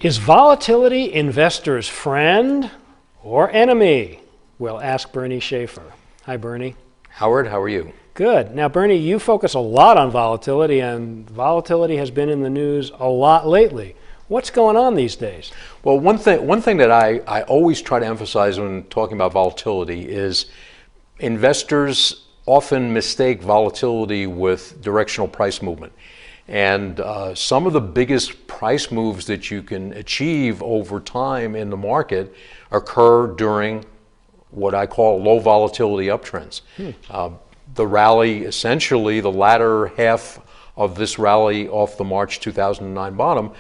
Is volatility investors' friend or enemy? We'll ask Bernie Schaefer. Hi, Bernie. Howard, how are you? Good. Now, Bernie, you focus a lot on volatility, and volatility has been in the news a lot lately. What's going on these days? Well, one thing that I always try to emphasize when talking about volatility is investors often mistake volatility with directional price movement. And some of the biggest price moves that you can achieve over time in the market occur during what I call low volatility uptrends. The rally, essentially the latter half of this rally off the March 2009 bottom,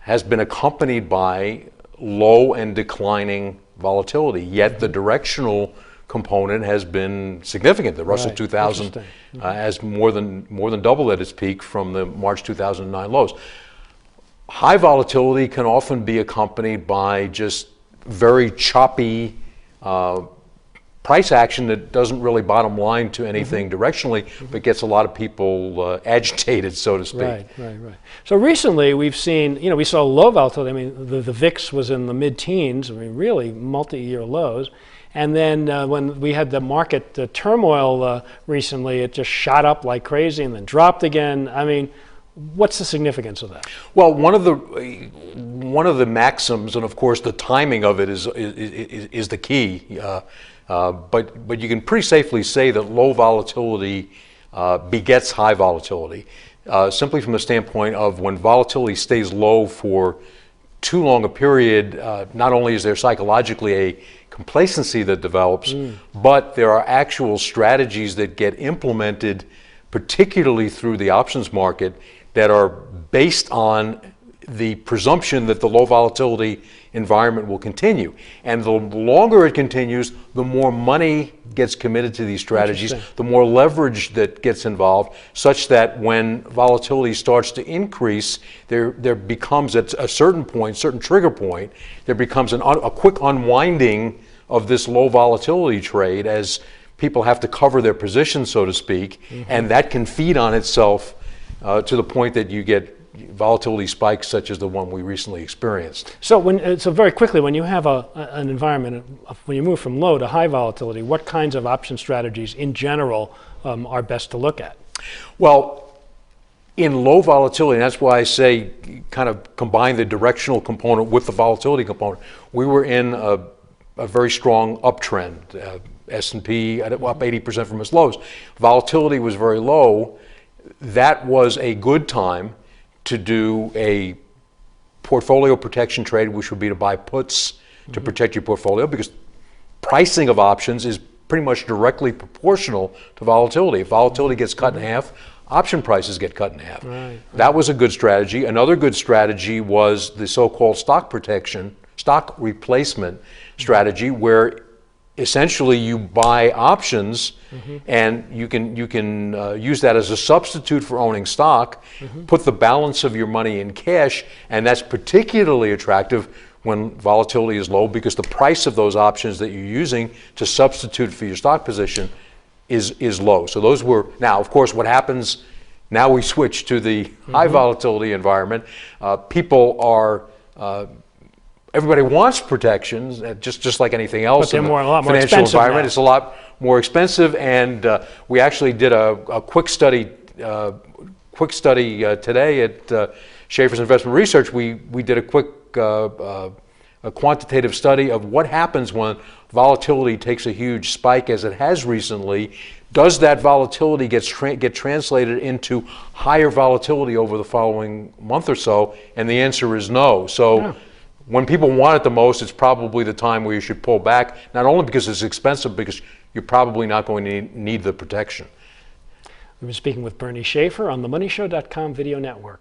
has been accompanied by low and declining volatility, yet the directional component has been significant. The Russell 2000 has more than doubled at its peak from the March 2009 lows. High volatility can often be accompanied by just very choppy price action that doesn't really bottom line to anything directionally, but gets a lot of people agitated, so to speak. Right. So recently we've seen, we saw low volatility. I mean, the VIX was in the mid-teens, really multi-year lows. And then when we had the market turmoil recently, it just shot up like crazy and then dropped again. I mean, what's the significance of that? Well, one of the maxims, and of course the timing of it is the key. But you can pretty safely say that low volatility begets high volatility, simply from the standpoint of when volatility stays low for too long a period, not only is there psychologically a complacency that develops, but there are actual strategies that get implemented, particularly through the options market, that are based on the presumption that the low volatility environment will continue. And the longer it continues, the more money gets committed to these strategies, the more leverage that gets involved, such that when volatility starts to increase, there becomes at a certain point, certain trigger point, there becomes a quick unwinding of this low volatility trade as people have to cover their position, so to speak, and that can feed on itself to the point that you get volatility spikes such as the one we recently experienced. So very quickly, when you have an environment, when you move from low to high volatility, what kinds of option strategies in general are best to look at? Well, in low volatility, and that's why I say kind of combine the directional component with the volatility component, we were in a very strong uptrend. S&P up 80% from its lows. Volatility was very low. That was a good time to do a portfolio protection trade, which would be to buy puts to protect your portfolio, because pricing of options is pretty much directly proportional to volatility. If volatility gets cut in half, option prices get cut in half. That was a good strategy. Another good strategy was the so-called stock replacement strategy, where essentially you buy options and you can use that as a substitute for owning stock, put the balance of your money in cash, and that's particularly attractive when volatility is low, because the price of those options that you're using to substitute for your stock position is low. So those were, now of course what happens, now we switch to the high volatility environment. People are everybody wants protections, just like anything else in the financial environment. Now. It's a lot more expensive, and we actually did a quick study today at Schaefer's Investment Research. We did a quick a quantitative study of what happens when volatility takes a huge spike, as it has recently. Does that volatility get translated into higher volatility over the following month or so? And the answer is no. So. When people want it the most, it's probably the time where you should pull back, not only because it's expensive, because you're probably not going to need the protection. We've been speaking with Bernie Schaefer on the MoneyShow.com video network.